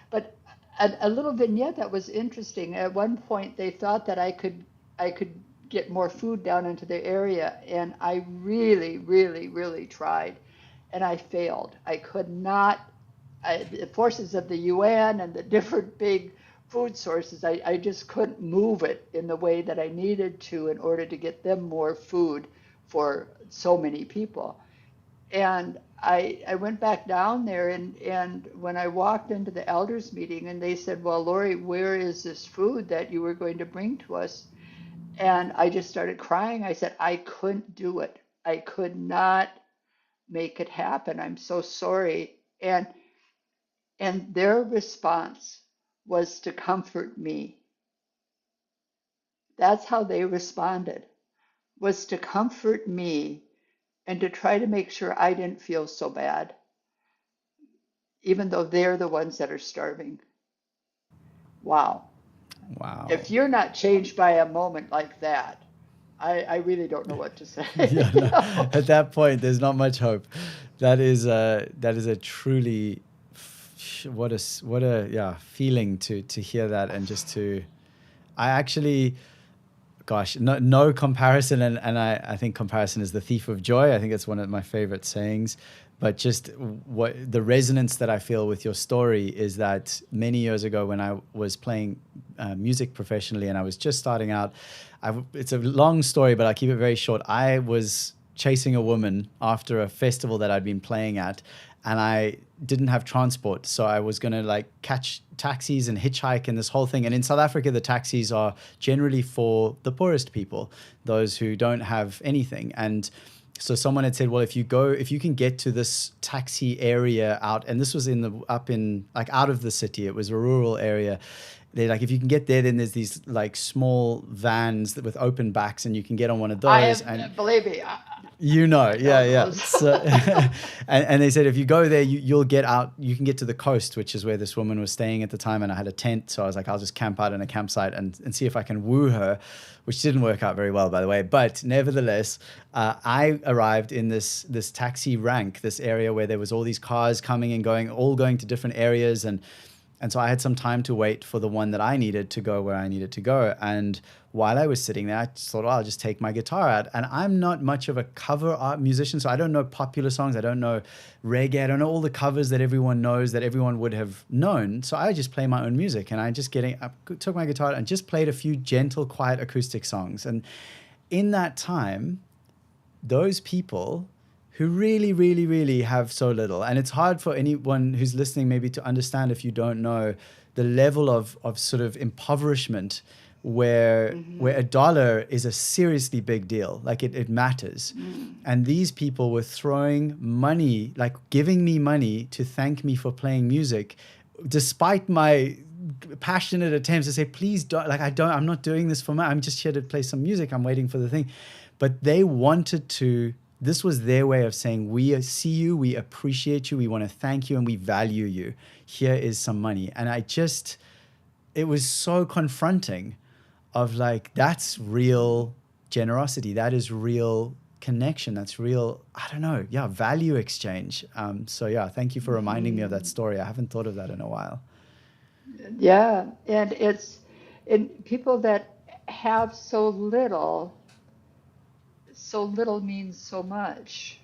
but a little vignette that was interesting. At one point, they thought that I could get more food down into the area, and I really, really, really tried, and I failed. I could not. The forces of the UN and the different big food sources, I just couldn't move it in the way that I needed to in order to get them more food for so many people. And I went back down there, and when I walked into the elders meeting, and they said, well, Lori, where is this food that you were going to bring to us? And I just started crying. I said, I couldn't do it. I could not make it happen. I'm so sorry. And their response was to comfort me. That's how they responded, was to comfort me and to try to make sure I didn't feel so bad, even though they're the ones that are starving. Wow. Wow. If you're not changed by a moment like that, I really don't know what to say. Yeah, no, at that point, there's not much hope. That is a truly what a feeling to hear that, and just to, I actually, gosh, no comparison, and I think comparison is the thief of joy. I think it's one of my favorite sayings. But just what the resonance that I feel with your story is that many years ago, when I was playing music professionally and I was just starting out, it's a long story, but I'll keep it very short. I was chasing a woman after a festival that I'd been playing at, and I didn't have transport. So I was going to catch taxis and hitchhike and this whole thing. And in South Africa, the taxis are generally for the poorest people, those who don't have anything. And so someone had said, well, if you can get to this taxi area out, and this was out of the city, it was a rural area. They're like, if you can get there, then there's these small vans with open backs, and you can get on one of those. Believe me. Yeah. So, and they said, if you go there, you'll get out, you can get to the coast, which is where this woman was staying at the time. And I had a tent. So I was like, I'll just camp out in a campsite and see if I can woo her, which didn't work out very well, by the way. But nevertheless, I arrived in this taxi rank, this area where there was all these cars coming and going, all going to different areas. And so I had some time to wait for the one that I needed to go where I needed to go. And while I was sitting there, I just thought, I'll just take my guitar out. And I'm not much of a cover art musician, so I don't know popular songs. I don't know reggae. I don't know all the covers that everyone knows, that everyone would have known. So I just play my own music. And I took my guitar and just played a few gentle, quiet acoustic songs. And in that time, those people who really, really, really have so little. And it's hard for anyone who's listening maybe to understand, if you don't know, the level of sort of impoverishment where $1 is a seriously big deal. It matters. And these people were throwing money, giving me money to thank me for playing music, despite my passionate attempts to say, please don't, I'm not doing this for money. I'm just here to play some music. I'm waiting for the thing. But they wanted to. This was their way of saying, we see you, we appreciate you, we want to thank you, and we value you. Here is some money. And it was so confronting of that's real generosity. That is real connection. That's real, value exchange. Thank you for reminding me of that story. I haven't thought of that in a while. Yeah, and it's people that have so little means so much.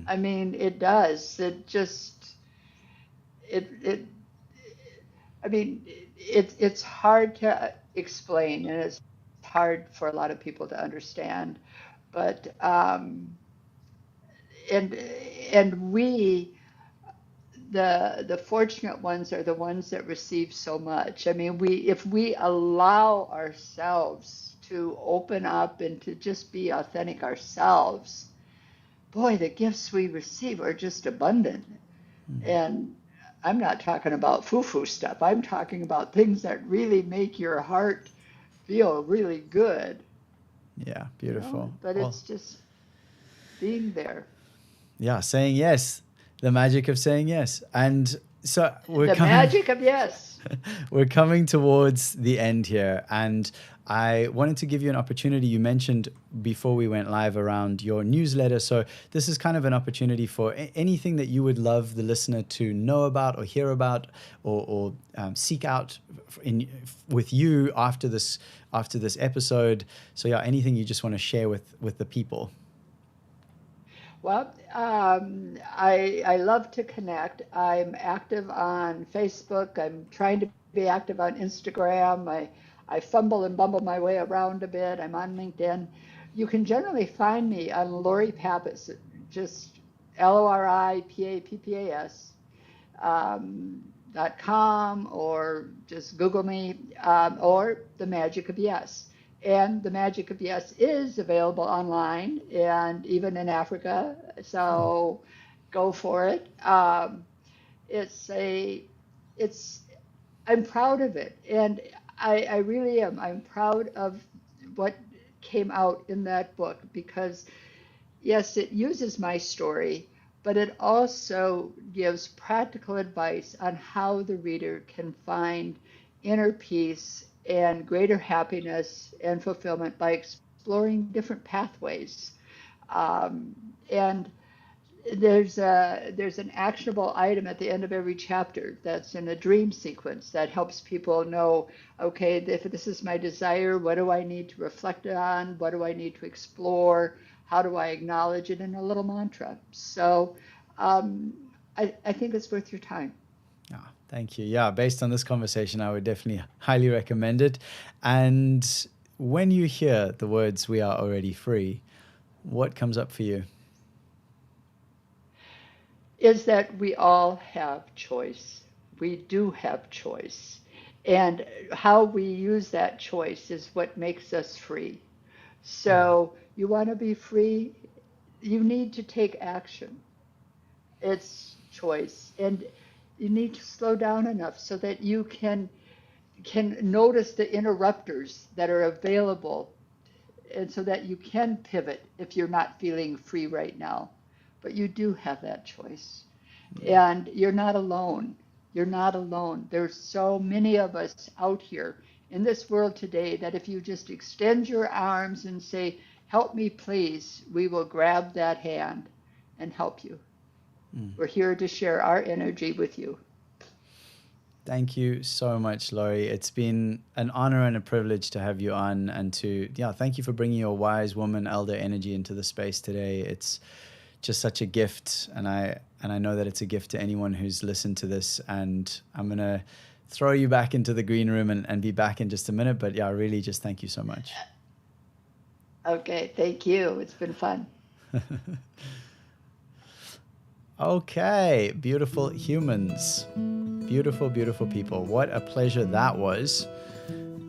I mean, it does. I mean, it's hard to explain, and it's hard for a lot of people to understand. But and and we, the fortunate ones, are the ones that receive so much. I mean, if we allow ourselves to open up and to just be authentic ourselves, boy, the gifts we receive are just abundant. And I'm not talking about foo-foo stuff. I'm talking about things that really make your heart feel really good. Yeah, beautiful. But Well, it's just being there. yeah, saying yes, the magic of saying yes. And so The magic of yes. we're coming towards the end here, and I wanted to give you an opportunity. You mentioned before we went live around your newsletter. So this is kind of an opportunity for anything that you would love the listener to know about or hear about, or seek out with you after this episode. So yeah, anything you just want to share with the people. Well, I love to connect. I'm active on Facebook. I'm trying to be active on Instagram. I fumble and bumble my way around a bit. I'm on LinkedIn. You can generally find me on Lori Pappas, just LORIPAPPAS .com, or just Google me, or The Magic of Yes. And The Magic of Yes is available online and even in Africa. So go for it. I'm proud of it. And I really am. I'm proud of what came out in that book, because yes, it uses my story, but it also gives practical advice on how the reader can find inner peace and greater happiness and fulfillment by exploring different pathways. And there's an actionable item at the end of every chapter that's in a dream sequence that helps people know, okay, if this is my desire, what do I need to reflect on? What do I need to explore? How do I acknowledge it in a little mantra? So I think it's worth your time. Oh, thank you. Yeah, based on this conversation, I would definitely highly recommend it. And when you hear the words, "We are already free," what comes up for you? Is that we all have choice. We do have choice. And how we use that choice is what makes us free. So you want to be free, you need to take action. It's choice. And you need to slow down enough so that you can notice the interrupters that are available, and so that you can pivot if you're not feeling free right now. But you do have that choice. And you're not alone. You're not alone. There's so many of us out here in this world today that if you just extend your arms and say, "Help me, please," we will grab that hand and help you. We're here to share our energy with you. Thank you so much, Lori. It's been an honor and a privilege to have you on, and thank you for bringing your wise woman, elder energy into the space today. It's just such a gift, and I know that it's a gift to anyone who's listened to this. And I'm gonna throw you back into the green room and be back in just a minute. But yeah, really, just thank you so much. Okay, thank you. It's been fun. Okay, beautiful humans, beautiful, beautiful people. What a pleasure that was.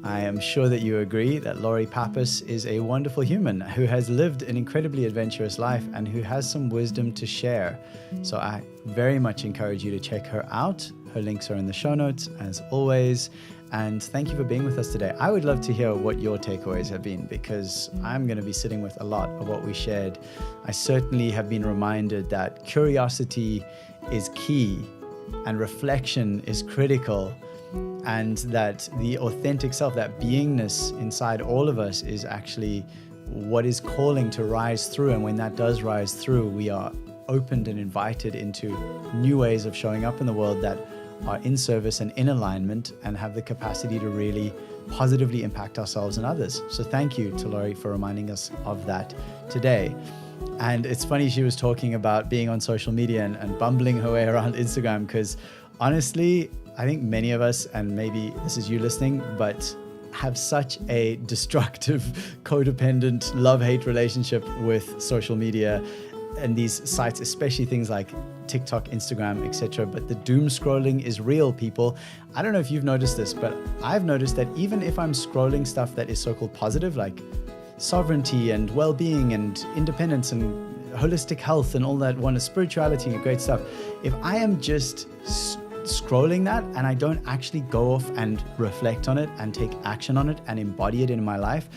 I am sure that you agree that Lori Pappas is a wonderful human who has lived an incredibly adventurous life and who has some wisdom to share. So I very much encourage you to check her out. Her links are in the show notes, as always. And thank you for being with us today. I would love to hear what your takeaways have been, because I'm going to be sitting with a lot of what we shared. I certainly have been reminded that curiosity is key and reflection is critical, and that the authentic self, that beingness inside all of us, is actually what is calling to rise through. And when that does rise through, we are opened and invited into new ways of showing up in the world that are in service and in alignment and have the capacity to really positively impact ourselves and others. So thank you to Lori for reminding us of that today. And it's funny, she was talking about being on social media and bumbling her way around Instagram, because Honestly, I think many of us, and maybe this is you listening, but have such a destructive, codependent, love-hate relationship with social media and these sites, especially things like TikTok, Instagram, etc. But the doom scrolling is real, people. I don't know if you've noticed this, but I've noticed that even if I'm scrolling stuff that is so-called positive, like sovereignty and well-being and independence and holistic health and all that, one is spirituality and great stuff, if I am just scrolling that and I don't actually go off and reflect on it and take action on it and embody it in my life,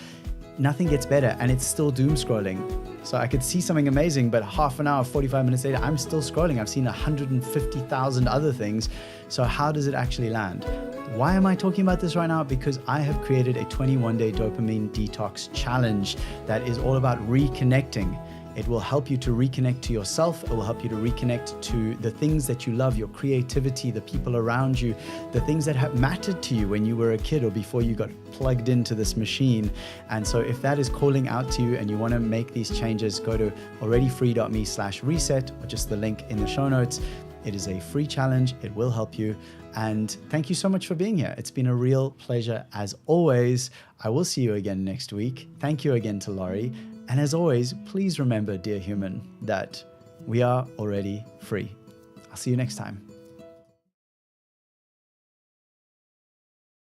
nothing gets better, and it's still doom scrolling. So I could see something amazing, but half an hour, 45 minutes later, I'm still scrolling. I've seen 150,000 other things. So how does it actually land? Why am I talking about this right now? Because I have created a 21-day dopamine detox challenge that is all about reconnecting. It will help you to reconnect to yourself. It will help you to reconnect to the things that you love, your creativity, the people around you, the things that have mattered to you when you were a kid or before you got plugged into this machine. And so if that is calling out to you and you want to make these changes, go to alreadyfree.me/reset or just the link in the show notes. It is a free challenge. It will help you. And thank you so much for being here. It's been a real pleasure as always. I will see you again next week. Thank you again to Lori. And as always, please remember, dear human, that we are already free. I'll see you next time.